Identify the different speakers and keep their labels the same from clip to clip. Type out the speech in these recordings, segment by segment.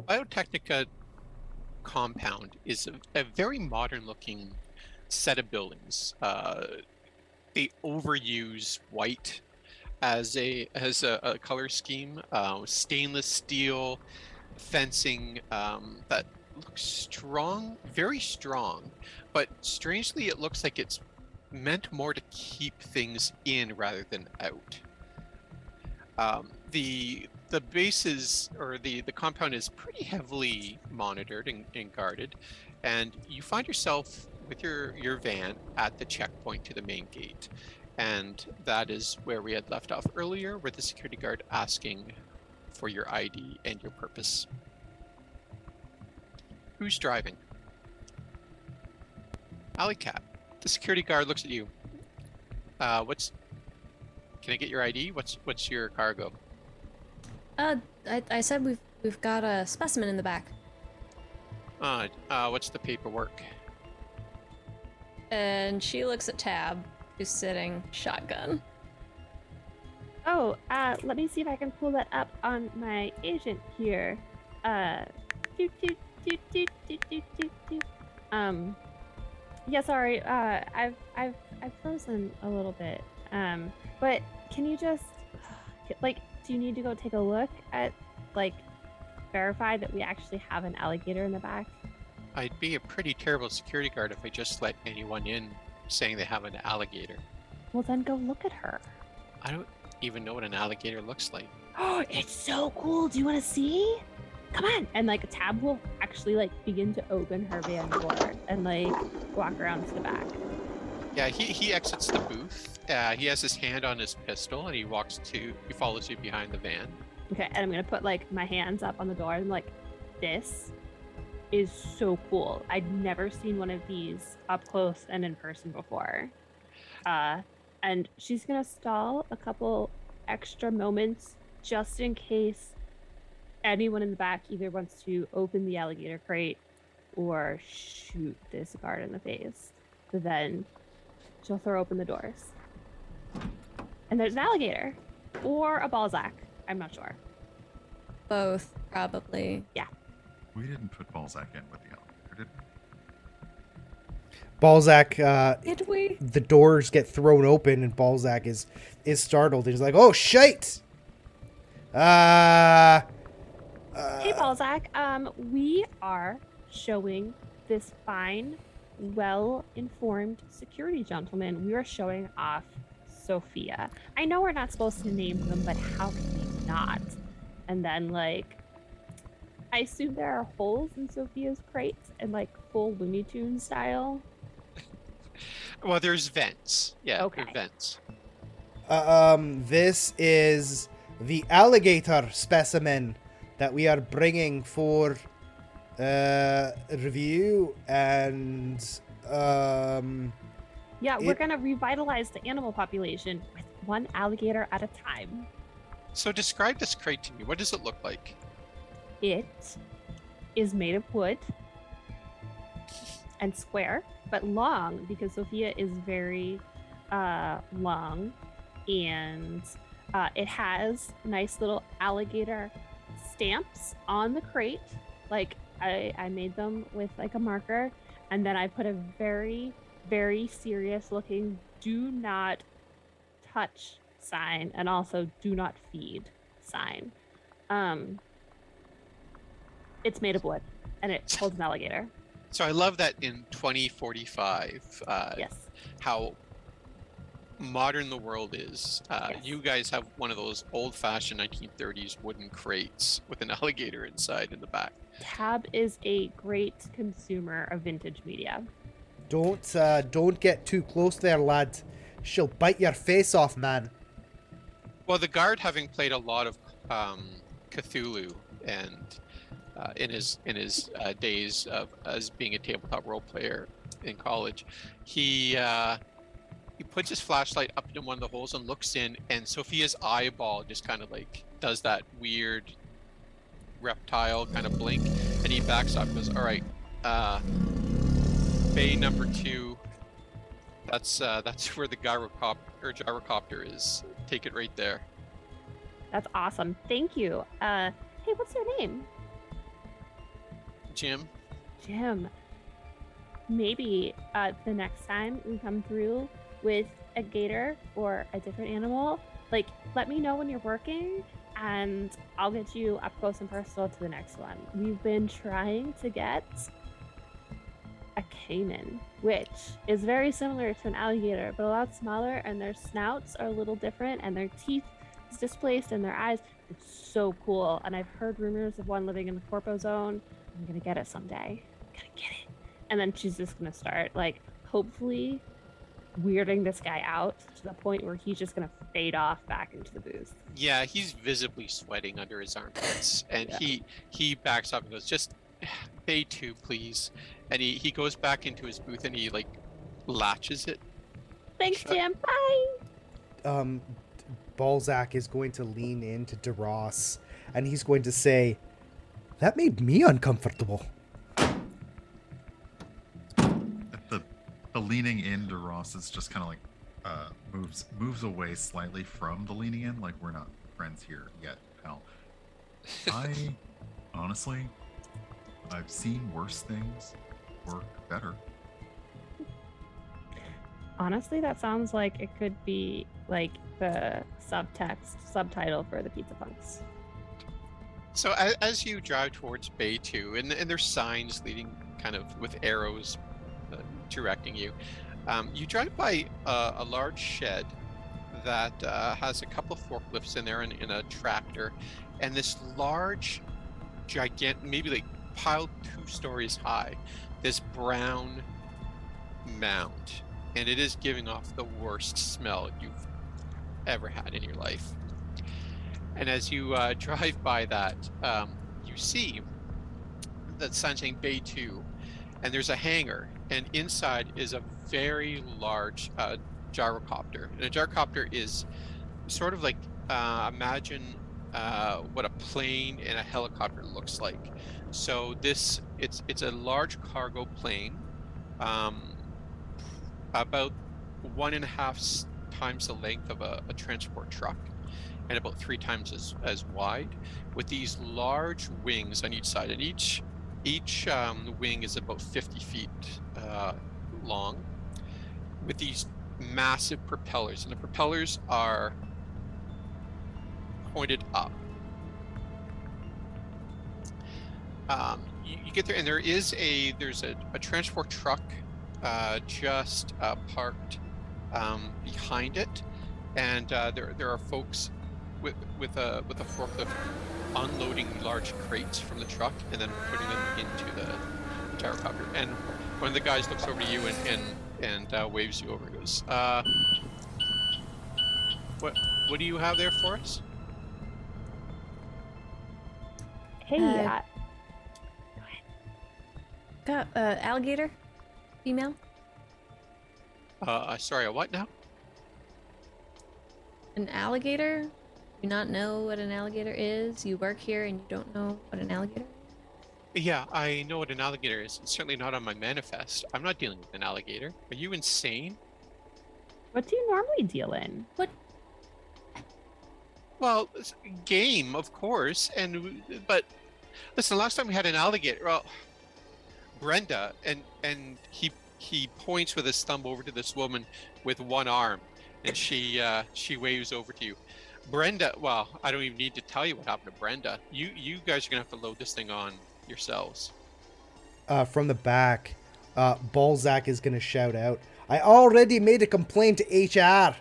Speaker 1: Biotechnica compound is a very modern-looking set of buildings. They overuse white as a color scheme. Stainless steel fencing that looks strong, very strong, but strangely, it looks like it's meant more to keep things in rather than out. The bases or the compound is pretty heavily monitored and guarded, and you find yourself with your van at the checkpoint to the main gate, and that is where we had left off earlier, with the security guard asking for your ID and your purpose. Who's driving? Alley Cat. The security guard looks at you. Can I get your ID? What's your cargo?
Speaker 2: I said we've got a specimen in the back.
Speaker 1: What's the paperwork?
Speaker 2: And she looks at Tab, who's sitting shotgun.
Speaker 3: Oh, let me see if I can pull that up on my agent here. Doot, doot, doot, doot, doot, doot, doot, doot. Yeah, sorry. I've frozen a little bit. But can you just do you need to go take a look at verify that we actually have an alligator in the back?
Speaker 1: I'd be a pretty terrible security guard if I just let anyone in saying they have an alligator.
Speaker 3: Well, then go look at her.
Speaker 1: I don't even know what an alligator looks like.
Speaker 3: Oh, it's so cool. Do you want to see? Come on. And Tab will actually begin to open her van door and walk around to the back.
Speaker 1: Yeah, he exits the booth. He has his hand on his pistol and he follows you behind the van.
Speaker 3: Okay, and I'm gonna put my hands up on the door and this is so cool. I'd never seen one of these up close and in person before. And she's gonna stall a couple extra moments just in case anyone in the back either wants to open the alligator crate or shoot this guard in the face. So then she'll throw open the doors. And there's an alligator. Or a Balzac. I'm not sure.
Speaker 2: Both, probably.
Speaker 3: Yeah.
Speaker 4: We didn't put Balzac in with the alligator, did we?
Speaker 5: Balzac,
Speaker 2: Did we?
Speaker 5: the doors get thrown open and Balzac is startled. He's like, oh, shite!
Speaker 3: Hey, Balzac. We are showing this fine, well-informed security gentleman. We are showing off Sophia. I know we're not supposed to name them, but how can we not? And then, I assume there are holes in Sophia's crate and full Looney Tunes style.
Speaker 1: Well, there's vents. Yeah,
Speaker 3: Okay.
Speaker 1: Vents.
Speaker 5: This is the alligator specimen that we are bringing for review, and
Speaker 3: Yeah, we're gonna revitalize the animal population with one alligator at a time.
Speaker 1: So describe this crate to me. What does it look like?
Speaker 3: It is made of wood and square, but long because Sophia is very long, and it has nice little alligator stamps on the crate. I made them with a marker, and then I put a very, very serious looking do not touch sign and also do not feed sign. It's made of wood and it holds an alligator.
Speaker 1: So I love that in 2045,
Speaker 3: Yes.
Speaker 1: how modern the world is.
Speaker 3: Yes.
Speaker 1: You guys have one of those old-fashioned 1930s wooden crates with an alligator inside in the back.
Speaker 3: Tab is a great consumer of vintage media.
Speaker 5: don't get too close there, lad. She'll bite your face off, man.
Speaker 1: Well, the guard, having played a lot of Cthulhu and in his days as being a tabletop role player in college, he puts his flashlight up in one of the holes and looks in, and Sophia's eyeball just kind of does that weird reptile kind of blink, and he backs up and goes, all right, bay number 2, that's where the gyrocopter is. Take it right there.
Speaker 3: That's awesome. Thank you. Hey, what's your name?
Speaker 1: Jim.
Speaker 3: Jim, maybe the next time we come through with a gator or a different animal, like, let me know when you're working and I'll get you up close and personal to the next one. We've been trying to get a caiman, which is very similar to an alligator, but a lot smaller, and their snouts are a little different, and their teeth is displaced, and their eyes. It's so cool, and I've heard rumors of one living in the Corpo Zone. I'm gonna get it someday. I'm gonna get it, and then she's just gonna start like, hopefully, weirding this guy out to the point where he's just gonna fade off back into the booth.
Speaker 1: Yeah, he's visibly sweating under his armpits, and
Speaker 3: Yeah.
Speaker 1: he backs up and goes, "Just Bay 2, please." And he goes back into his booth and he like latches it.
Speaker 3: Thanks,
Speaker 1: Shut-
Speaker 3: Jim. Bye.
Speaker 5: Balzac is going to lean into DeRoss and he's going to say, "That made me uncomfortable."
Speaker 4: The leaning in to Ross is just kind of like moves away slightly from the leaning in, like we're not friends here yet, pal. I honestly, I've seen worse things work better.
Speaker 3: Honestly, that sounds like it could be like the subtitle for the Pizza Punks.
Speaker 1: So as you drive towards Bay 2, and there's signs leading kind of with arrows directing you, you drive by a large shed that has a couple of forklifts in there and a tractor, and this large, gigantic, maybe like piled 2 stories high, this brown mound, and it is giving off the worst smell you've ever had in your life. And as you drive by that, you see that sign saying Bay 2, and there's a hangar, and inside is a very large gyrocopter. And a gyrocopter is sort of like, imagine what a plane and a helicopter looks like. So it's a large cargo plane, about 1.5 times the length of a transport truck, and about 3 times as wide, with these large wings on each side, and each wing is about 50 feet long, with these massive propellers, and the propellers are pointed up. You get there, and there's a transport truck just parked behind it, and there are folks with a forklift unloading large crates from the truck and then putting them into the gyrocopter. And one of the guys looks over to you and waves you over and goes, what do you have there for us?
Speaker 3: Hey,
Speaker 2: Got alligator, female.
Speaker 1: Sorry, a what now?
Speaker 2: An alligator? Do you not know what an alligator is? You work here and you don't know what an alligator is?
Speaker 1: Yeah, I know what an alligator is. It's certainly not on my manifest. I'm not dealing with an alligator. Are you insane?
Speaker 3: what do you normally deal in?
Speaker 2: What?
Speaker 1: Well, game, of course, but listen, last time we had an alligator, well, Brenda, and he points with his thumb over to this woman with one arm, and she waves over to you. Brenda, well, I don't even need to tell you what happened to Brenda. You guys are gonna have to load this thing on yourselves.
Speaker 5: From the back, Balzac is going to shout out, "I already made a complaint to HR."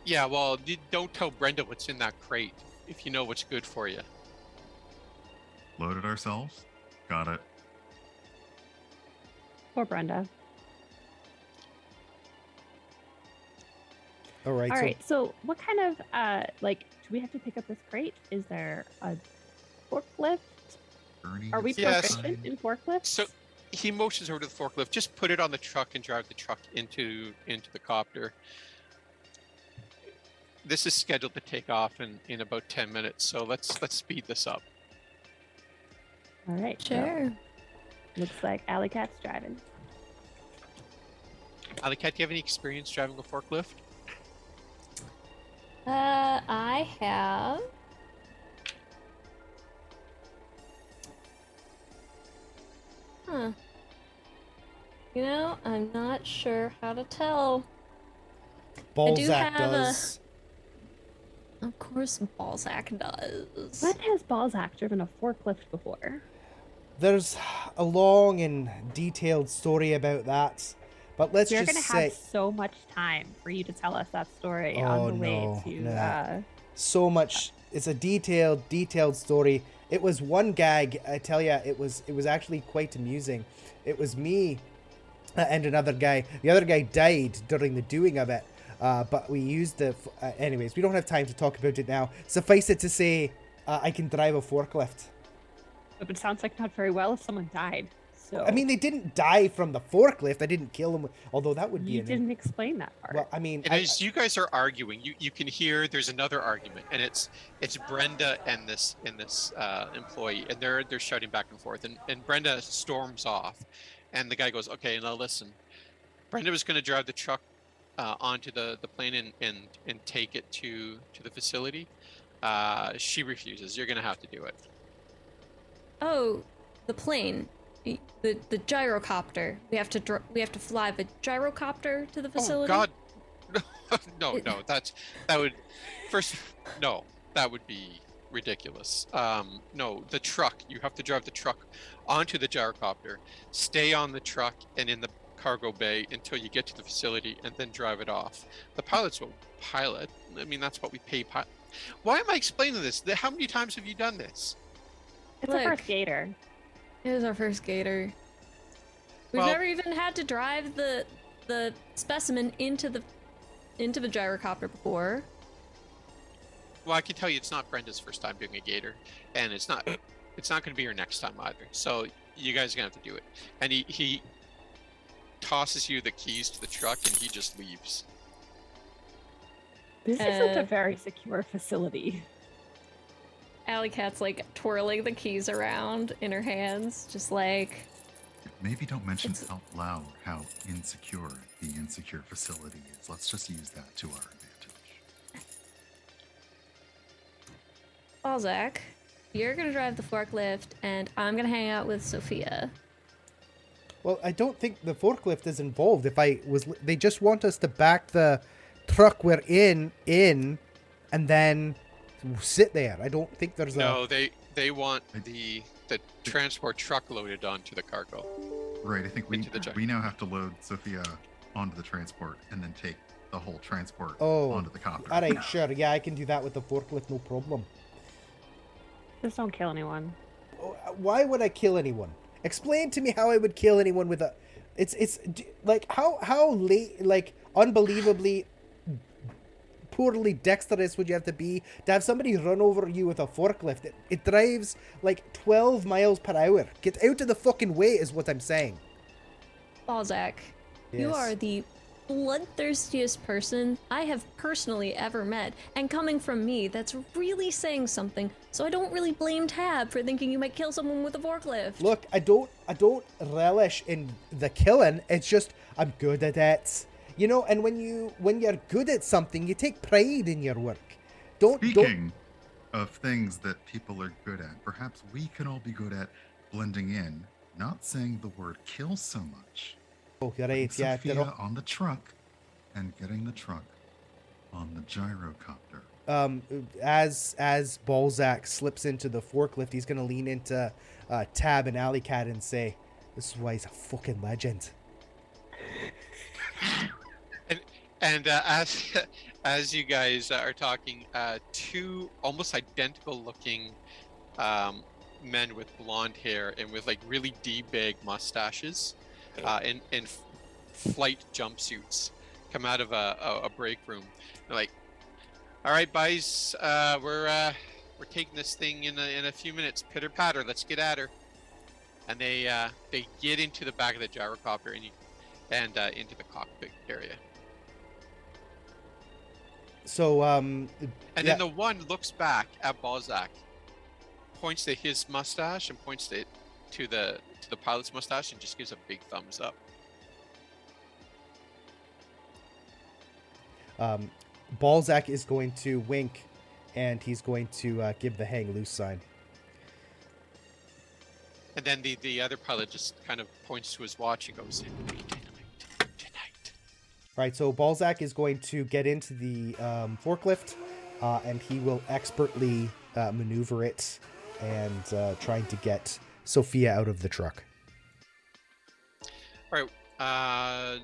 Speaker 1: Yeah, well, don't tell Brenda what's in that crate if you know what's good for you.
Speaker 4: Load it ourselves. Got it.
Speaker 3: Poor Brenda.
Speaker 5: All right.
Speaker 3: All right. So, what kind of do we have to pick up this crate? Is there a forklift?
Speaker 4: Ernie,
Speaker 3: Are we
Speaker 1: Yes.
Speaker 3: proficient in forklifts?
Speaker 1: So he motions over to the forklift. Just put it on the truck and drive the truck into the copter. This is scheduled to take off in about 10 minutes, so let's speed this up.
Speaker 3: All right. so
Speaker 2: Sure.
Speaker 3: looks like Alley Cat's driving.
Speaker 1: Alley Cat, do you have any experience driving a forklift?
Speaker 2: I have Huh. You know, I'm not sure how to tell.
Speaker 5: Balzac
Speaker 2: have a-
Speaker 5: does.
Speaker 2: Of course, Balzac does.
Speaker 3: When has Balzac driven a forklift before?
Speaker 5: There's a long and detailed story about that, but let's
Speaker 3: We're
Speaker 5: just
Speaker 3: gonna have
Speaker 5: say,
Speaker 3: so much time for you to tell us that story
Speaker 5: Oh,
Speaker 3: on the way
Speaker 5: no,
Speaker 3: to.
Speaker 5: nah. So much. It's a detailed story. It was one gag. I tell ya, it was actually quite amusing. It was me and another guy. The other guy died during the doing of it, but we used the. Anyways, we don't have time to talk about it now. Suffice it to say, I can drive a forklift.
Speaker 3: But it sounds like not very well if someone died. So
Speaker 5: I mean, they didn't die from the forklift. I didn't kill them, although that would be.
Speaker 3: you didn't explain that part.
Speaker 5: Well, I mean,
Speaker 1: And as you guys are arguing, you can hear there's another argument, and it's Brenda and this employee, and they're shouting back and forth, and Brenda storms off, and the guy goes, "Okay, now listen." Brenda was going to drive the truck onto the plane and take it to the facility. She refuses. You're going to have to do it.
Speaker 2: Oh, the plane. The gyrocopter. We have to fly the gyrocopter to the facility.
Speaker 1: Oh God, no, that would that would be ridiculous. No, the truck. You have to drive the truck onto the gyrocopter, stay on the truck and in the cargo bay until you get to the facility, and then drive it off. The pilots will pilot. I mean, that's what we pay. Why am I explaining this? How many times have you done this?
Speaker 3: It's a first gator.
Speaker 2: It was our first gator. We've
Speaker 1: Well-
Speaker 2: never even had to drive the specimen into the gyrocopter before.
Speaker 1: Well, I can tell you, it's not Brenda's first time doing a gator, and it's not going to be her next time either. So you guys are gonna have to do it. And he tosses you the keys to the truck, and he just leaves.
Speaker 3: This isn't a very secure facility.
Speaker 2: Alley Cat's like twirling the keys around in her hands, just like.
Speaker 4: Maybe don't mention out loud how insecure the insecure facility is. Let's just use that to our advantage.
Speaker 2: Balzac, you're gonna drive the forklift, and I'm gonna hang out with Sophia.
Speaker 5: Well, I don't think the forklift is involved. They just want us to back the truck we're in, and then sit there. I don't think there's
Speaker 1: No, they want the transport truck loaded onto the cargo.
Speaker 4: Right, I think
Speaker 1: Into the
Speaker 4: we now have to load Sophia onto the transport and then take the whole transport
Speaker 5: Oh,
Speaker 4: onto the copter.
Speaker 5: All right, sure. Yeah, I can do that with the forklift, no problem.
Speaker 3: Just don't kill anyone.
Speaker 5: Why would I kill anyone? Explain to me how I would kill anyone with a. It's like how late, like unbelievably poorly dexterous would you have to be to have somebody run over you with a forklift? It drives like 12 miles per hour. Get out of the fucking way is what I'm saying.
Speaker 2: Balzac, you
Speaker 5: Yes.
Speaker 2: are the bloodthirstiest person I have personally ever met, and coming from me, that's really saying something. So I don't really blame Tab for thinking you might kill someone with a forklift.
Speaker 5: Look, I don't relish in the killing. It's just I'm good at it. You know, and when you're good at something, you take pride in your work.
Speaker 4: Speaking of things that people are good at, perhaps we can all be good at blending in, not saying the word kill so much.
Speaker 5: Oh, you're right. Yeah,
Speaker 4: Sophia on the truck and getting the truck on the gyrocopter.
Speaker 5: as Balzac slips into the forklift, he's gonna lean into Tab and Alley Cat and say, "This is why he's a fucking legend."
Speaker 1: And as you guys are talking, two almost identical looking men with blonde hair and with like really D-bag mustaches in flight jumpsuits come out of a break room. They're like, "All right, boys, we're taking this thing in a few minutes. Pitter patter, let's get at her." And they get into the back of the gyrocopter and into the cockpit area.
Speaker 5: So
Speaker 1: And then the one looks back at Balzac, points to his mustache and points to the pilot's mustache and just gives a big thumbs up.
Speaker 5: Balzac is going to wink, and he's going to give the hang loose sign.
Speaker 1: And then the other pilot just kind of points to his watch and goes, tonight.
Speaker 5: Right, so Balzac is going to get into the forklift, and he will expertly maneuver it and trying to get Sophia out of the truck.
Speaker 1: All right.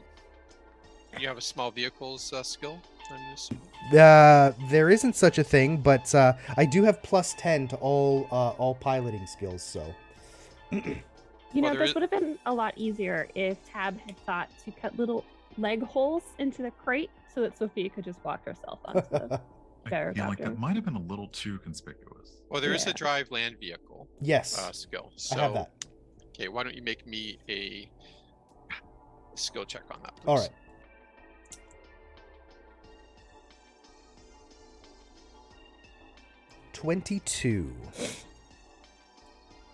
Speaker 1: You have a small vehicles skill, I'm assuming?
Speaker 5: There isn't such a thing, but I do have +10 to all piloting skills, so...
Speaker 3: You
Speaker 1: Well,
Speaker 3: know,
Speaker 1: there
Speaker 3: this
Speaker 1: is-
Speaker 3: would have been a lot easier if Tab had thought to cut little leg holes into the crate so that Sophia could just walk herself onto the
Speaker 4: I feel like
Speaker 3: gyrocopter.
Speaker 4: that might have been a little too conspicuous.
Speaker 1: Well, there is a
Speaker 3: Yeah.
Speaker 1: drive land vehicle
Speaker 5: Yes,
Speaker 1: skill.
Speaker 5: I
Speaker 1: So,
Speaker 5: have that.
Speaker 1: okay, why don't you make me a skill check on that, please?
Speaker 5: All right. $22.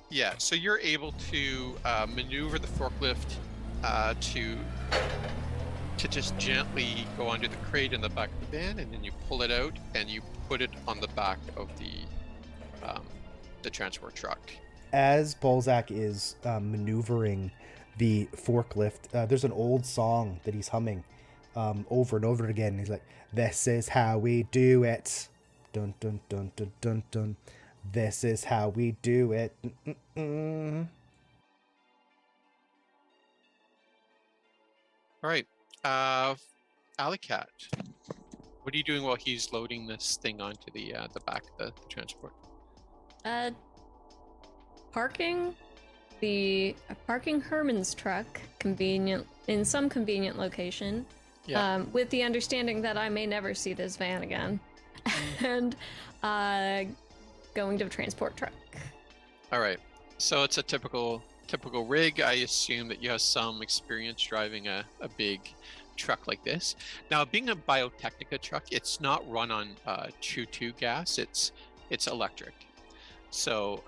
Speaker 1: Yeah, so you're able to maneuver the forklift to just gently go under the crate in the back of the van, and then you pull it out and you put it on the back of the transport truck.
Speaker 5: As Balzac is maneuvering the forklift, there's an old song that he's humming over and over again. He's like, "This is how we do it. Dun dun dun dun dun dun. This is how we do it." Mm-mm-mm.
Speaker 1: All right, Alicat, what are you doing while he's loading this thing onto the back of the transport?
Speaker 2: Parking Herman's truck in some convenient location.
Speaker 1: Yeah.
Speaker 2: With the understanding that I may never see this van again. And going to the transport truck.
Speaker 1: All right, so it's a typical rig. I assume that you have some experience driving a big truck like this. Now, being a Biotechnica truck, it's not run on Chew-2 gas. It's electric. So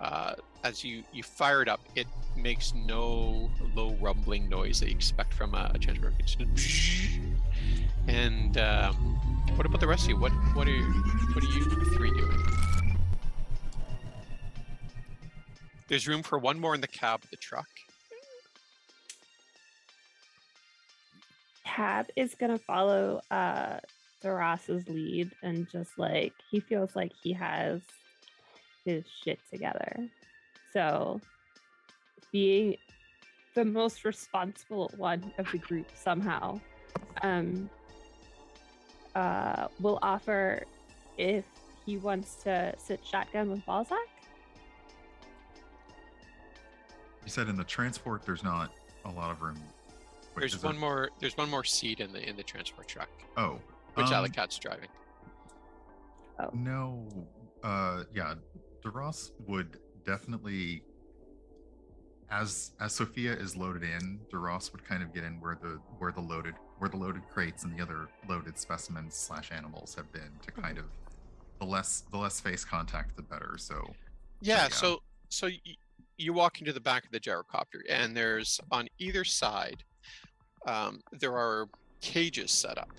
Speaker 1: as you fire it up, it makes no low rumbling noise that you expect from a transport. It's just and what about the rest of you? What are you three doing? There's room for one more in the cab of the truck.
Speaker 3: Tab is gonna follow Daras's lead and just like he feels like he has his shit together. So being the most responsible one of the group somehow will offer if he wants to sit shotgun with Balzac.
Speaker 4: You said in the transport there's not a lot of room. Wait,
Speaker 1: There's
Speaker 4: is
Speaker 1: one more. There's one more seat in the transport truck,
Speaker 4: Oh,
Speaker 1: which Alicat's driving.
Speaker 4: no. Yeah, DeRoss would definitely, as Sophia is loaded in, DeRoss would kind of get in where the loaded crates and the other loaded specimens / animals have been, to kind of the less face contact the better. So
Speaker 1: Yeah. So you walk into the back of the gyrocopter, and there's on either side, there are cages set up,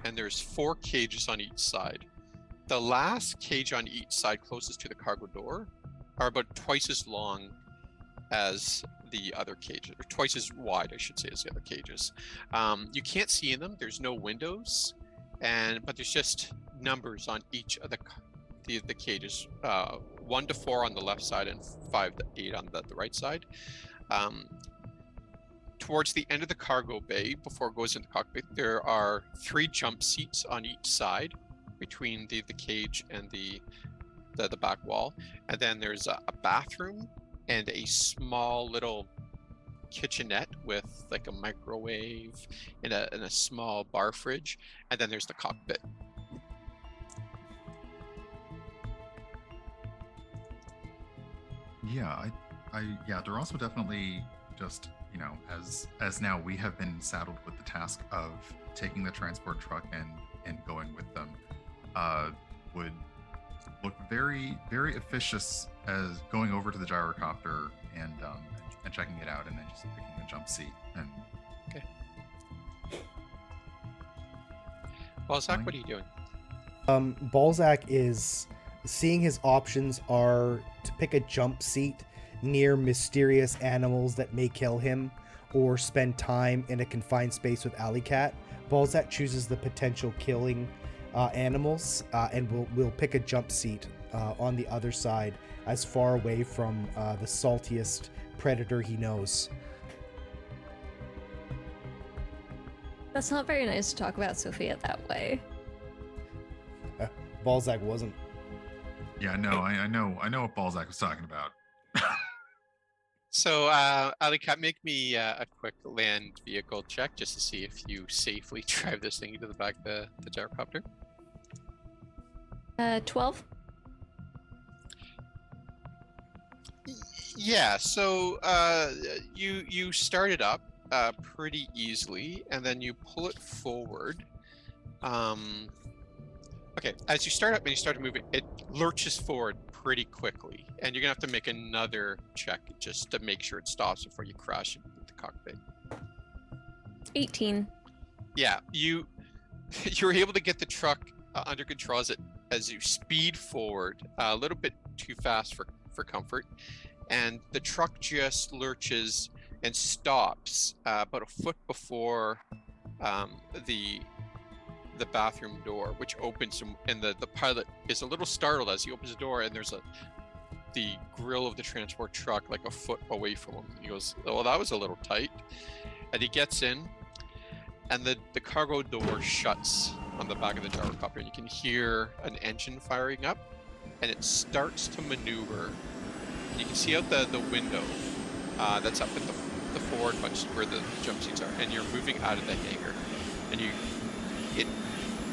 Speaker 1: and there's 4 cages on each side. The last cage on each side closest to the cargo door are about twice as long as the other cages, or twice as wide, I should say, as the other cages. You can't see in them. There's no windows, but there's just numbers on each of the cages. 1 to 4 on the left side and 5 to 8 on the right side. Towards the end of the cargo bay, before it goes into the cockpit, there are 3 jump seats on each side between the cage and the back wall, and then there's a bathroom and a small little kitchenette with like a microwave and a small bar fridge, and then there's the cockpit.
Speaker 4: yeah, DeRoss would definitely just, as now we have been saddled with the task of taking the transport truck and going with them, would look very, very officious as going over to the gyrocopter and checking it out, and then just picking a jump seat. And
Speaker 1: Well, Zach, what are you doing?
Speaker 5: Balzac is seeing his options are to pick a jump seat near mysterious animals that may kill him or spend time in a confined space with Alley Cat, Balzac chooses the potential killing animals and will pick a jump seat on the other side, as far away from the saltiest predator he knows.
Speaker 2: That's not very nice to talk about Sophia that way.
Speaker 5: Balzac wasn't.
Speaker 4: Yeah, no, I know what Balzac was talking about.
Speaker 1: So, Alicat, make me a quick land vehicle check just to see if you safely drive this thing into the back of the gyrocopter.
Speaker 2: 12?
Speaker 1: Yeah, so you start it up pretty easily, and then you pull it forward. Okay, as you start up and you start to move it, it lurches forward pretty quickly, and you're gonna have to make another check just to make sure it stops before you crash into the cockpit.
Speaker 2: 18.
Speaker 1: Yeah, you're able to get the truck under control as you speed forward a little bit too fast for comfort, and the truck just lurches and stops about a foot before the bathroom door, which opens, and the pilot is a little startled as he opens the door, and there's the grill of the transport truck like a foot away from him. He goes, "Oh, that was a little tight," and he gets in, and the cargo door shuts on the back of the gyrocopter, and you can hear an engine firing up, and it starts to maneuver. And you can see out the window that's up at the forward bunch where the jump seats are, and you're moving out of the hangar, and it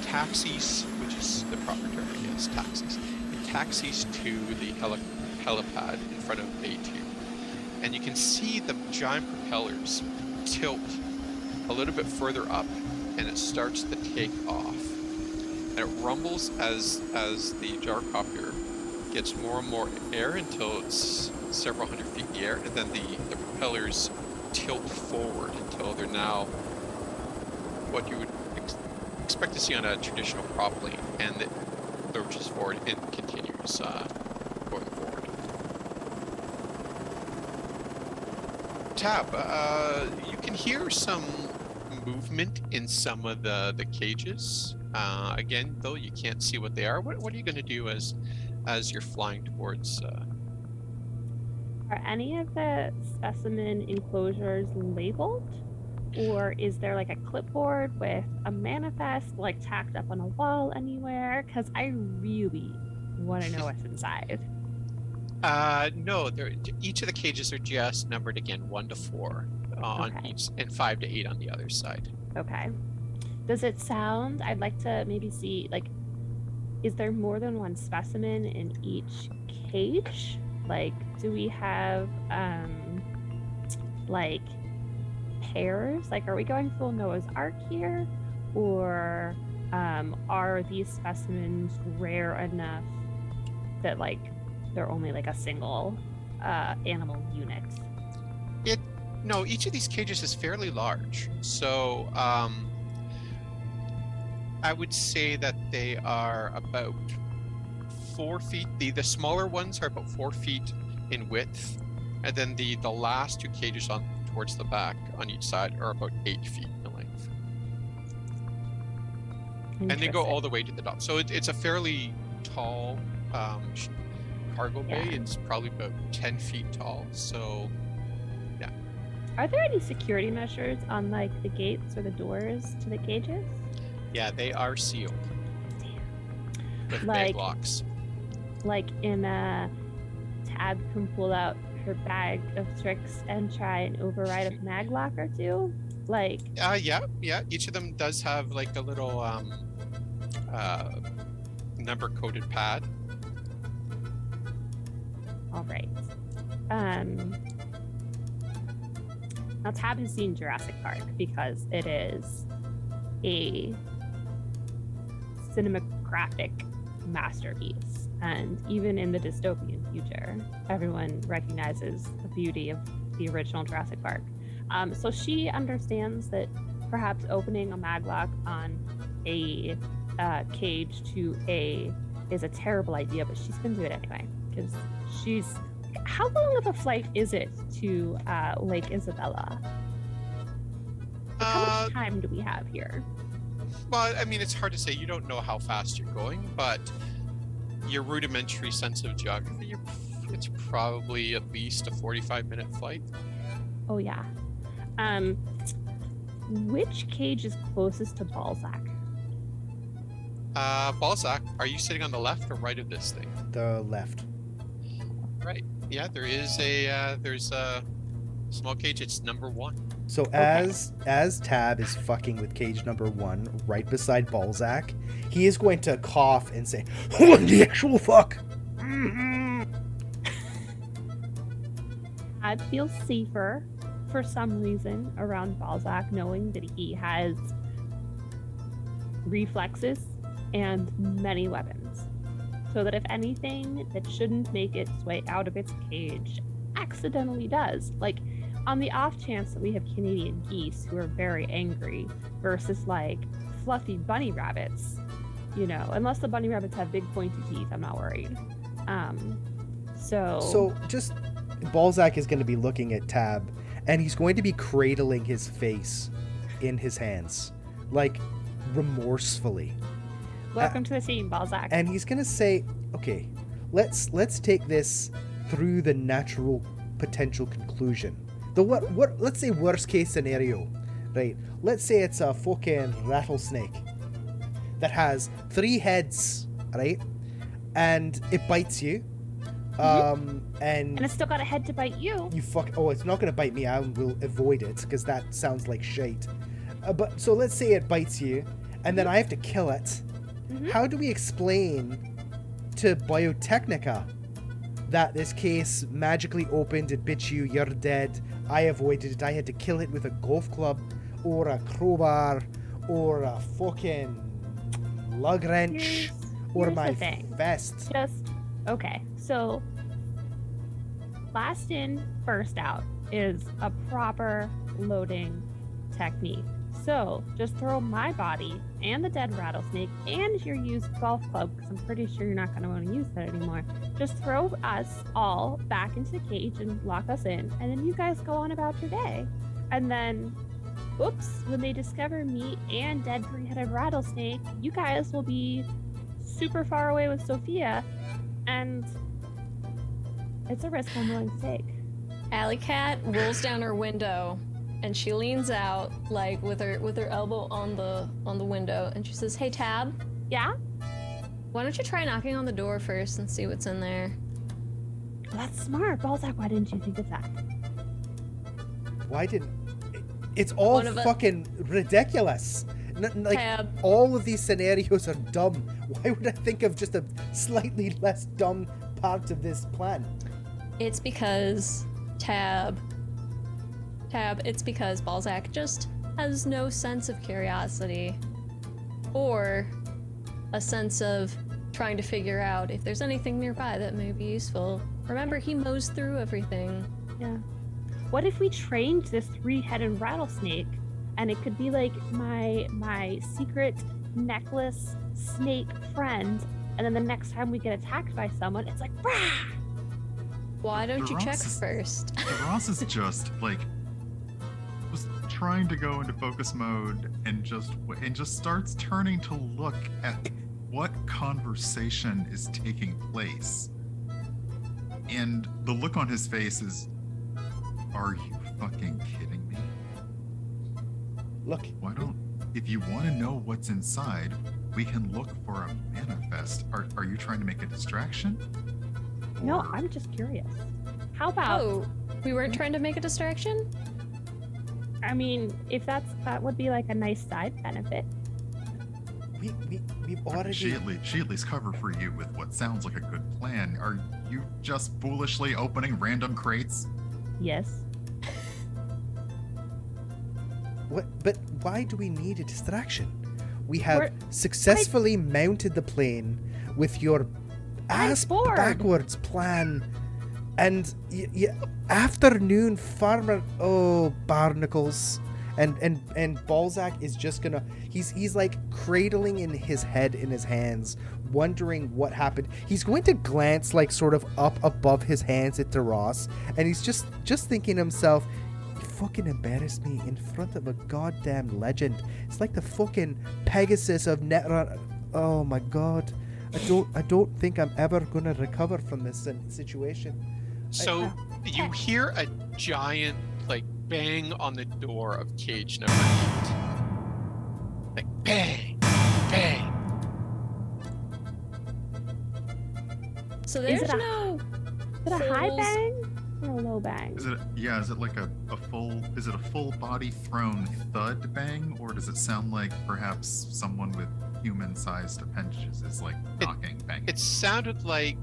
Speaker 1: taxis, which is the proper term, I guess, taxis. It taxis to the helipad in front of A2, and you can see the giant propellers tilt a little bit further up, and it starts to take off, and it rumbles as the gyrocopter gets more and more air until it's several hundred feet in the air, and then the propellers tilt forward until they're now what you would expect to see on a traditional prop plane, and it lurches forward and continues going forward. Tab, you can hear some movement in some of the cages. Again, though, you can't see what they are. What are you going to do as you're flying towards?
Speaker 3: Are any of the specimen enclosures labeled? Or is there like a clipboard with a manifest like tacked up on a wall anywhere? Because I really want to know what's inside.
Speaker 1: No, each of the cages are just numbered again 1 to 4 on
Speaker 3: Okay.
Speaker 1: each, and 5 to 8 on the other side.
Speaker 3: Okay. Does it sound? I'd like to maybe see, like, is there more than one specimen in each cage? Like, do we have, like, pairs? Like, are we going full Noah's Ark here? Or are these specimens rare enough that, like, they're only, like, a single animal unit?
Speaker 1: No, each of these cages is fairly large. So, I would say that they are about 4 feet. The smaller ones are about 4 feet in width, and then the last 2 cages on towards the back on each side are about 8 feet in length, and they go all the way to the top. So it's a fairly tall cargo bay.
Speaker 3: Yeah.
Speaker 1: It's probably about 10 feet tall. So
Speaker 3: Are there any security measures on like the gates or the doors to the cages?
Speaker 1: yeah, they are sealed with
Speaker 3: Like-
Speaker 1: bag locks.
Speaker 3: Like in a Tab can pull out her bag of tricks and try and override a maglock or two? Like,
Speaker 1: Yeah. Each of them does have like a little number coded pad.
Speaker 3: all right. Now Tab has seen Jurassic Park because it is a cinematographic masterpiece. And even in the dystopian future, everyone recognizes the beauty of the original Jurassic Park. So she understands that perhaps opening a maglock on a cage to A is a terrible idea, but she's going to do it anyway because she's How long of a flight is it to Lake Isabella? Like, how much time do we have here?
Speaker 1: Well, I mean, it's hard to say. You don't know how fast you're going, but your rudimentary sense of geography, it's probably at least a 45-minute flight.
Speaker 3: Oh yeah. Which cage is closest to Balzac?
Speaker 1: Balzac, are you sitting on the left or right of this thing?
Speaker 5: The left.
Speaker 1: Right. Yeah, there's a small cage. It's number 1.
Speaker 5: So as Tab is fucking with cage number 1 right beside Balzac, he is going to cough and say, "What the actual fuck?"
Speaker 3: I'd feel safer for some reason around Balzac, knowing that he has reflexes and many weapons. So that if anything that shouldn't make its way out of its cage accidentally does, like on the off chance that we have Canadian geese who are very angry versus like fluffy bunny rabbits, you know, unless the bunny rabbits have big pointy teeth, I'm not worried. So
Speaker 5: just Balzac is going to be looking at Tab, and he's going to be cradling his face in his hands, like remorsefully.
Speaker 3: Welcome to the team, Balzac.
Speaker 5: And he's gonna say, "Okay, let's take this through the natural potential conclusion. The what? Let's say worst case scenario, right? Let's say it's a fucking rattlesnake that has 3 heads, right? And it bites you. And
Speaker 3: it's still got a head to bite you.
Speaker 5: Oh, it's not gonna bite me. I will avoid it because that sounds like shite. But so let's say it bites you, and then I have to kill it. How do we explain to Biotechnica that this case magically opened, it bit you, you're dead, I avoided it, I had to kill it with a golf club or a crowbar or a fucking lug wrench or my vest?
Speaker 3: Okay, so last in, first out is a proper loading technique. So just throw my body and the dead rattlesnake and your used golf club, because I'm pretty sure you're not going to want to use that anymore. Just throw us all back into the cage and lock us in, and then you guys go on about your day. And then, oops, when they discover me and dead 3-headed rattlesnake, you guys will be super far away with Sophia, and it's a risk I'm willing to take.
Speaker 2: Alley Cat rolls down her window and she leans out, like with her elbow on the window, and she says, "Hey Tab,
Speaker 3: Yeah?
Speaker 2: why don't you try knocking on the door first and see what's in there?"
Speaker 3: Well, that's smart. Balzac, why didn't you think of that?
Speaker 5: Why didn't... It's all fucking ridiculous. Like,
Speaker 2: Tab.
Speaker 5: all of these scenarios are dumb. Why would I think of just a slightly less dumb part of this plan?
Speaker 2: It's because it's because Balzac just has no sense of curiosity or a sense of trying to figure out if there's anything nearby that may be useful. Remember, he mows through everything.
Speaker 3: Yeah. What if we trained this 3-headed rattlesnake, and it could be like my secret necklace snake friend, and then the next time we get attacked by someone, it's like, rah!
Speaker 2: Why don't you check first?
Speaker 4: Ross is just like trying to go into focus mode and just starts turning to look at what conversation is taking place. And the look on his face is, are you fucking kidding me?
Speaker 5: Look.
Speaker 4: If you want to know what's inside, we can look for a manifest. Are you trying to make a distraction?
Speaker 3: No, I'm just curious. How about...
Speaker 2: Oh, we weren't trying to make a distraction?
Speaker 3: I mean, if that would be like a nice side benefit.
Speaker 5: We've already...
Speaker 4: She at least cover for you with what sounds like a good plan. Are you just foolishly opening random crates?
Speaker 3: Yes.
Speaker 5: What? But why do we need a distraction? We have successfully mounted the plane with your ass backwards plan, and afternoon farmer barnacles, and Balzac is just gonna he's like cradling in his head in his hands, wondering what happened. He's going to glance like sort of up above his hands at DeRoss, and he's just thinking to himself, "You fucking embarrassed me in front of a goddamn legend. It's like the fucking Pegasus of Netrun. Oh my god. I don't think I'm ever gonna recover from this situation."
Speaker 1: So you hear a giant like bang on the door of cage number 8. Like bang, bang.
Speaker 2: So
Speaker 3: Is
Speaker 2: there's
Speaker 3: it a-
Speaker 2: no.
Speaker 3: Is it a high
Speaker 2: holes-
Speaker 3: bang or a low bang?
Speaker 4: Is it like a full body thrown thud bang, or does it sound like perhaps someone with human-sized appendages is like knocking, banging?
Speaker 1: It sounded like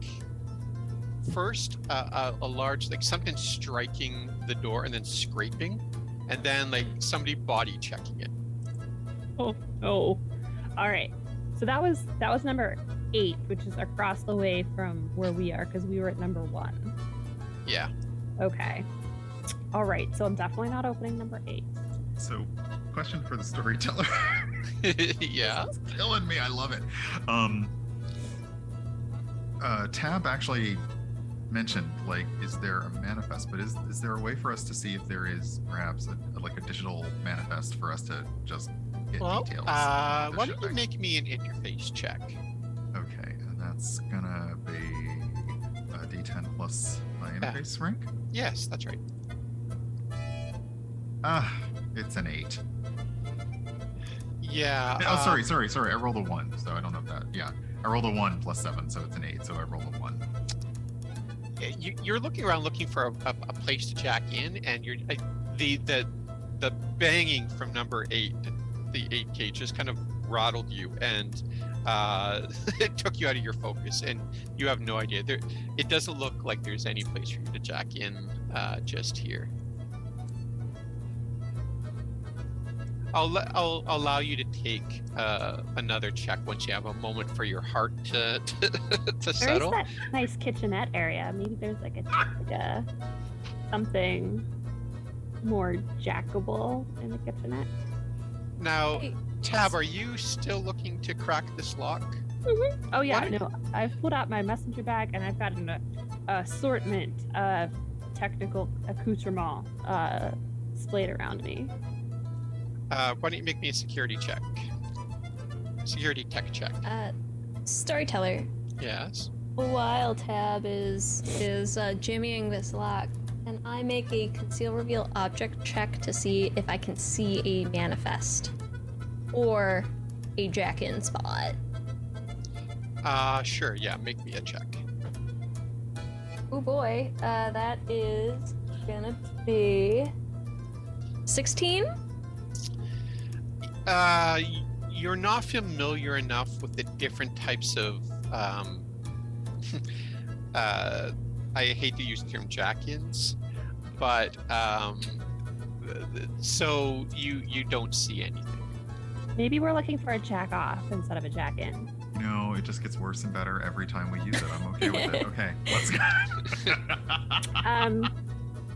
Speaker 1: first a large like something striking the door and then scraping, and then like somebody body checking it.
Speaker 3: Oh no! All right, so that was number 8, which is across the way from where we are because we were at number 1.
Speaker 1: Yeah.
Speaker 3: Okay. All right, so I'm definitely not opening number 8.
Speaker 4: So, question for the storyteller.
Speaker 1: Yeah.
Speaker 4: It's killing me. I love it. Tab actually mentioned, like, is there a manifest? But is there a way for us to see if there is perhaps a digital manifest for us to just get
Speaker 1: Well,
Speaker 4: details?
Speaker 1: why don't you make me an interface check?
Speaker 4: Okay, and that's gonna be a D10 plus my interface rank.
Speaker 1: Yes, that's right.
Speaker 4: It's an 8.
Speaker 1: Yeah.
Speaker 4: Oh, sorry. I rolled a 1, so I don't know if that. Yeah, I rolled a 1 plus 7, so it's an 8. So I rolled a 1.
Speaker 1: You're looking around looking for a place to jack in, and you're the banging from number 8, the 8K just kind of rattled you, and it took you out of your focus, and you have no idea. It doesn't look like there's any place for you to jack in just here. I'll allow you to take another check once you have a moment for your heart to settle.
Speaker 3: There's that nice kitchenette area. Maybe there's like a something more jackable in the kitchenette.
Speaker 1: Now, Tab, are you still looking to crack this lock?
Speaker 3: Oh yeah,
Speaker 1: What?
Speaker 3: no. I've pulled out my messenger bag and I've got an assortment of technical accoutrements splayed around me.
Speaker 1: Why don't you make me a security check? Security tech check.
Speaker 2: Storyteller.
Speaker 1: Yes.
Speaker 2: While Tab is jimmying this lock, and I make a conceal reveal object check to see if I can see a manifest or a jack-in spot.
Speaker 1: Sure. Yeah. Make me a check.
Speaker 2: Oh boy, that is gonna be 16.
Speaker 1: You're not familiar enough with the different types of I hate to use the term jack-ins, but so you don't see anything.
Speaker 3: Maybe we're looking for a jack off instead of a jack in.
Speaker 4: You know, it just gets worse and better every time we use it. I'm okay with it. Okay, let's go.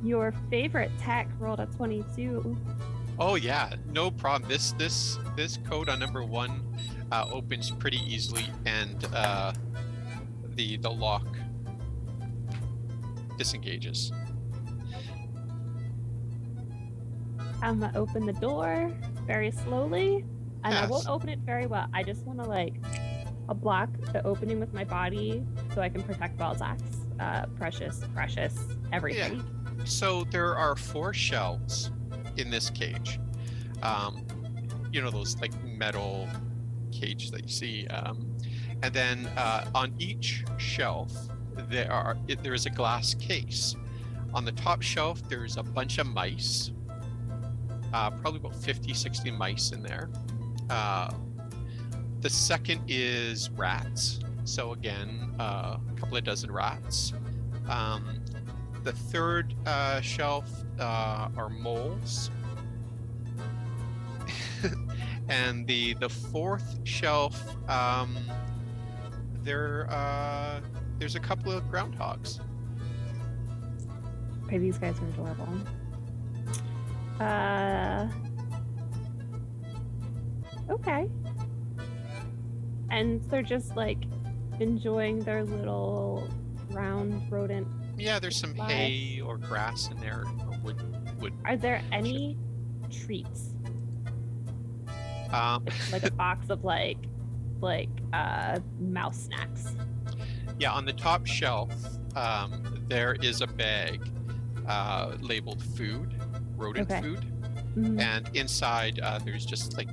Speaker 3: Your favorite tech rolled a 22.
Speaker 1: Oh yeah, no problem. This code on number 1 opens pretty easily, and the lock disengages.
Speaker 3: I'm gonna open the door very slowly, and I
Speaker 1: Yes.
Speaker 3: won't open it very well. I just want to I'll block the opening with my body so I can protect Balzac's precious everything.
Speaker 1: So there are 4 shelves in this cage. You know, those like metal cages that you see, and then on each shelf there is a glass case. On the top shelf there's a bunch of mice, probably about 50-60 mice in there. The second is rats, so again a couple of dozen rats. The third shelf are moles. And the fourth shelf, there's a couple of groundhogs.
Speaker 3: Okay, these guys are adorable. Okay. And they're just like enjoying their little round rodent.
Speaker 1: Yeah, there's some
Speaker 3: Live.
Speaker 1: hay or grass in there, or wood.
Speaker 3: Are there any treats?
Speaker 1: Um,
Speaker 3: Like a box of like mouse snacks.
Speaker 1: yeah, on the top shelf, there is a bag labeled food, rodent
Speaker 3: Okay.
Speaker 1: food,
Speaker 3: Mhm.
Speaker 1: and inside there's just like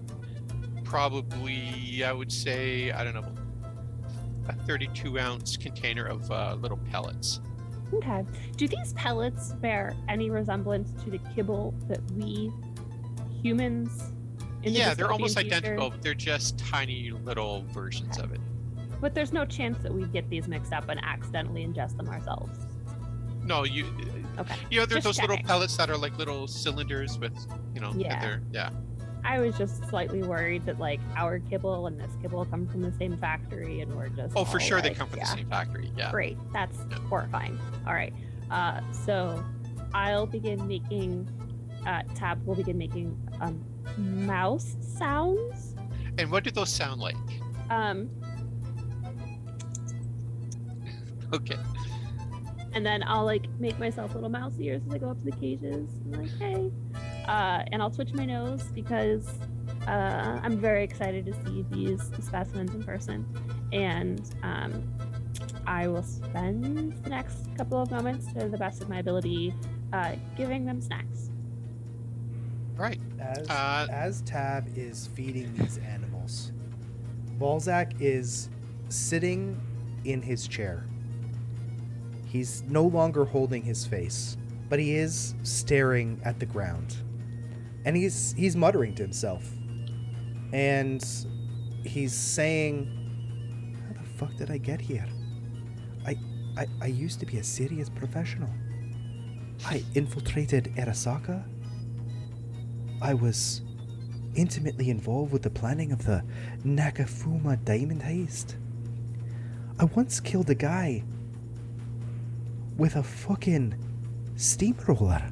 Speaker 1: probably, I would say, I don't know, a 32-ounce container of little pellets.
Speaker 3: Okay. Do these pellets bear any resemblance to the kibble that we humans in the
Speaker 1: Yeah, they're
Speaker 3: dystopian
Speaker 1: almost
Speaker 3: future-
Speaker 1: identical, but they're just tiny little versions of it.
Speaker 3: But there's no chance that we get these mixed up and accidentally ingest them ourselves.
Speaker 1: No,
Speaker 3: Okay.
Speaker 1: there's
Speaker 3: Just
Speaker 1: those little
Speaker 3: checking.
Speaker 1: pellets that are like little cylinders with, and
Speaker 3: Yeah.
Speaker 1: yeah.
Speaker 3: I was just slightly worried that like our kibble and this kibble come from the same factory and we're just
Speaker 1: Oh, for
Speaker 3: all,
Speaker 1: sure they
Speaker 3: like,
Speaker 1: come from
Speaker 3: yeah.
Speaker 1: the same factory. Yeah.
Speaker 3: Great. That's
Speaker 1: Yeah.
Speaker 3: horrifying. All right. So I'll begin making Tab will begin making mouse sounds.
Speaker 1: And what do those sound like? Okay.
Speaker 3: And then I'll like make myself little mouse ears as I go up to the cages. I'm like, hey. And I'll twitch my nose because I'm very excited to see these specimens in person. And I will spend the next couple of moments to the best of my ability giving them snacks.
Speaker 1: Right.
Speaker 5: As Tab is feeding these animals, Balzac is sitting in his chair. He's no longer holding his face, but he is staring at the ground. And he's muttering to himself. And he's saying, how the fuck did I get here? I used to be a serious professional. I infiltrated Arasaka. I was intimately involved with the planning of the Nakafuma diamond heist. I once killed a guy with a fucking steamroller.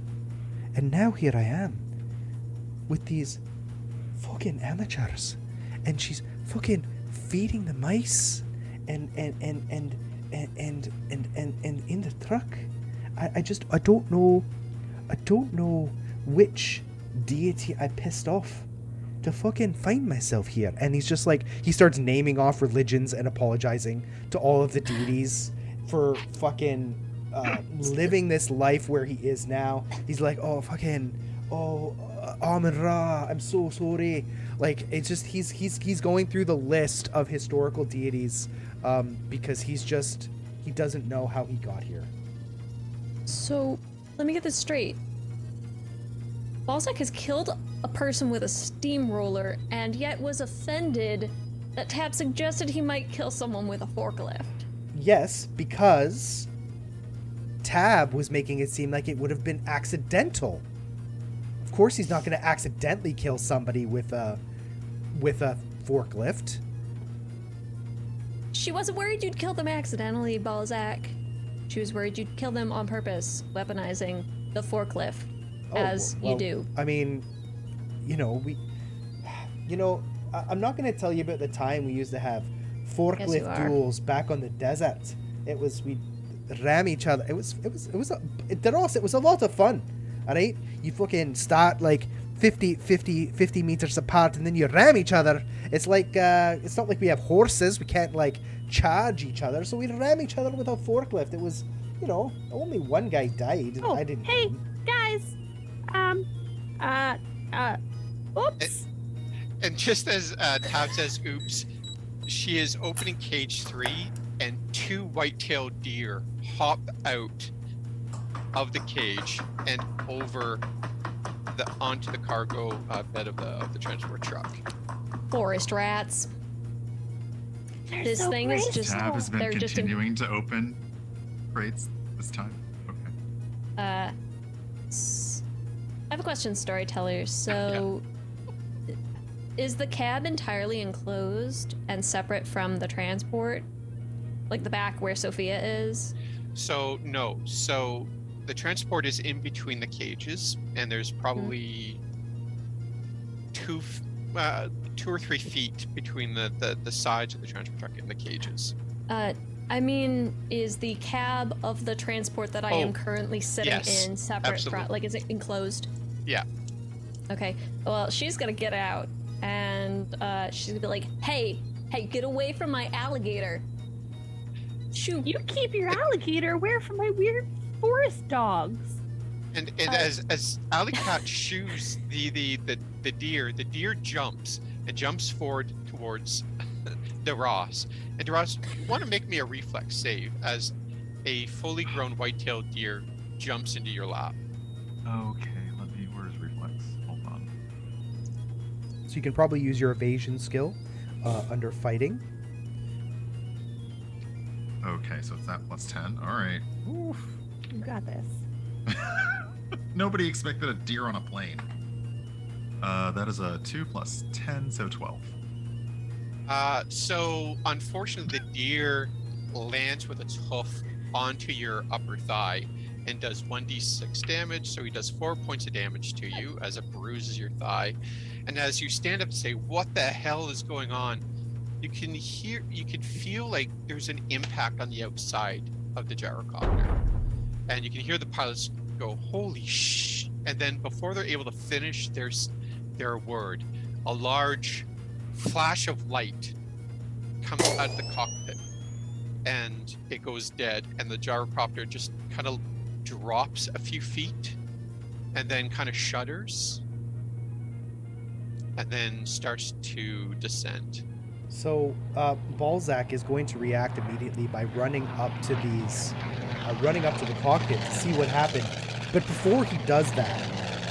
Speaker 5: And now here I am with these fucking amateurs. And she's fucking feeding the mice and in the truck. I don't know which deity I pissed off to fucking find myself here. And he's just like, he starts naming off religions and apologizing to all of the deities for fucking living this life where he is now. He's like, Amun Ra, I'm so sorry. Like, it's just he's going through the list of historical deities because he doesn't know how he got here.
Speaker 2: So, let me get this straight. Balzac has killed a person with a steamroller and yet was offended that Tab suggested he might kill someone with a forklift.
Speaker 5: Yes, because Tab was making it seem like it would have been accidental. Of course he's not going to accidentally kill somebody with a forklift.
Speaker 2: She wasn't worried you'd kill them accidentally, Balzac. She was worried you'd kill them on purpose, weaponizing the forklift, as you do.
Speaker 5: I mean, I'm not going to tell you about the time we used to have forklift duels back on the desert. We'd ram each other. It was a lot of fun. All right, you fucking start like 50 meters apart, and then you ram each other. It's like it's not like we have horses. We can't like charge each other, so we ram each other with a forklift. It was, only one guy died.
Speaker 3: Oh,
Speaker 5: I didn't.
Speaker 3: Hey, guys. Oops.
Speaker 1: And just as Tab says, oops, she is opening cage 3, and 2 white-tailed deer hop out of the cage and over onto the cargo bed of the transport truck.
Speaker 2: Forest rats.
Speaker 3: They're
Speaker 2: This
Speaker 3: so
Speaker 2: thing is
Speaker 3: graceful.
Speaker 2: just.
Speaker 4: Tab has been
Speaker 2: they're just
Speaker 4: continuing to open crates this time. Okay.
Speaker 2: I have a question, storyteller. So, is the cab entirely enclosed and separate from the transport? Like the back where Sophia is?
Speaker 1: So, no. So, the transport is in between the cages, and there's probably 2 or 3 feet between the sides of the transport truck and the cages.
Speaker 2: I mean, is the cab of the transport that I am currently sitting
Speaker 1: yes,
Speaker 2: in separate
Speaker 1: absolutely.
Speaker 2: from, like, is it enclosed?
Speaker 1: Yeah.
Speaker 2: Okay. Well, she's gonna get out, and she's gonna be like, "Hey, get away from my alligator!" Shoot.
Speaker 3: You keep your alligator away from my weird forest dogs.
Speaker 1: And as Alley Cat shoos the deer jumps forward towards DeRoss. And DeRoss, you want to make me a reflex save as a fully grown white-tailed deer jumps into your lap.
Speaker 4: Okay, where's reflex? Hold on.
Speaker 5: So you can probably use your evasion skill under fighting.
Speaker 4: Okay, so it's that +10. All right. Oof.
Speaker 3: You got this.
Speaker 4: Nobody expected a deer on a plane. That is a 2 + 10, so 12.
Speaker 1: So unfortunately, the deer lands with its hoof onto your upper thigh and does 1d6 damage. So he does 4 points of damage to you as it bruises your thigh. And as you stand up to say, "What the hell is going on?" you can feel like there's an impact on the outside of the gyrocopter, and you can hear the pilots go, "Holy sh!" And then before they're able to finish their word, a large flash of light comes out of the cockpit, and it goes dead, and the gyrocopter just kind of drops a few feet, and then kind of shudders, and then starts to descend.
Speaker 5: So Balzac is going to react immediately by running up to the cockpit to see what happened. But before he does that,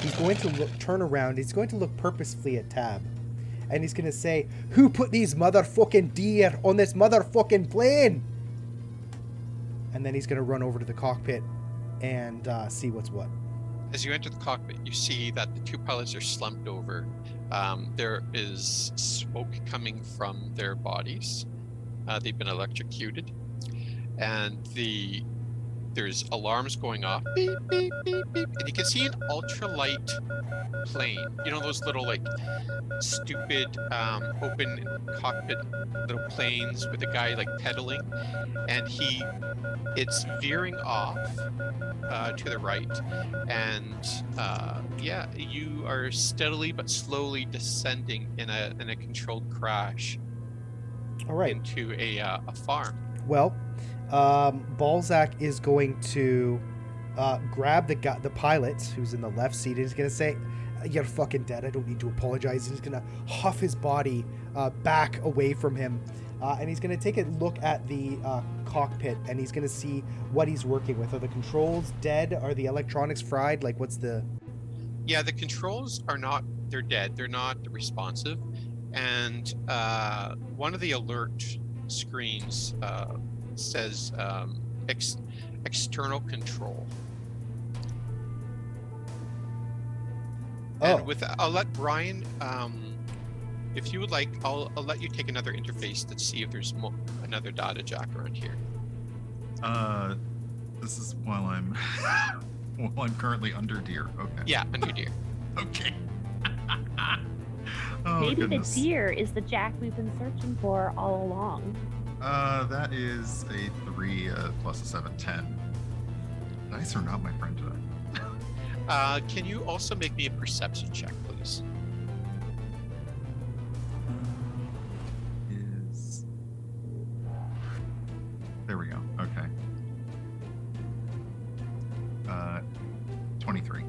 Speaker 5: he's going to turn around. He's going to look purposefully at Tab, and he's going to say, "Who put these motherfucking deer on this motherfucking plane?" And then he's going to run over to the cockpit and see what's what.
Speaker 1: As you enter the cockpit, you see that the 2 pilots are slumped over. There is smoke coming from their bodies. They've been electrocuted, and there's alarms going off. Beep, beep, beep, beep. And you can see an ultralight plane. You know those little, like, stupid open cockpit little planes with a guy, like, pedaling? And it's veering off to the right. And you are steadily but slowly descending in a controlled crash.
Speaker 5: All right.
Speaker 1: Into a farm.
Speaker 5: Well, Balzac is going to grab the pilot who's in the left seat, and he's going to say, "You're fucking dead. I don't need to apologize." And he's going to huff his body back away from him, and he's going to take a look at the cockpit, and he's going to see what he's working with. Are the controls dead? Are the electronics fried? Like, what's the...
Speaker 1: Yeah, the controls are not... They're dead. They're not responsive. And one of the alert screens says external control.
Speaker 5: Oh.
Speaker 1: And I'll let Brian, if you would like, I'll let you take another interface to see if there's another data jack around here.
Speaker 4: This is while I'm currently under deer. Okay.
Speaker 1: Yeah, under deer.
Speaker 4: Okay. Oh,
Speaker 3: Maybe
Speaker 4: goodness.
Speaker 3: the deer is the jack we've been searching for all along.
Speaker 4: That is a 3 plus a 7, 10. Dice are not my friend today.
Speaker 1: Can you also make me a perception check, please?
Speaker 4: There we go. Okay. 23.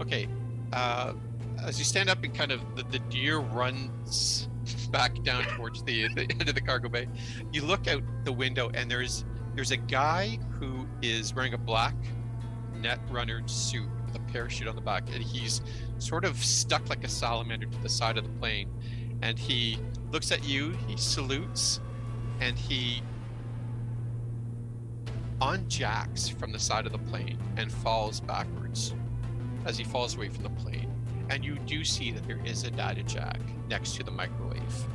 Speaker 1: Okay. As you stand up and kind of the deer runs back down towards the end of the cargo bay, you look out the window and there's a guy who is wearing a black net runner suit with a parachute on the back, and he's sort of stuck like a salamander to the side of the plane, and he looks at you, he salutes, and he unjacks from the side of the plane and falls backwards as he falls away from the plane. And you do see that there is a data jack next to the microwave.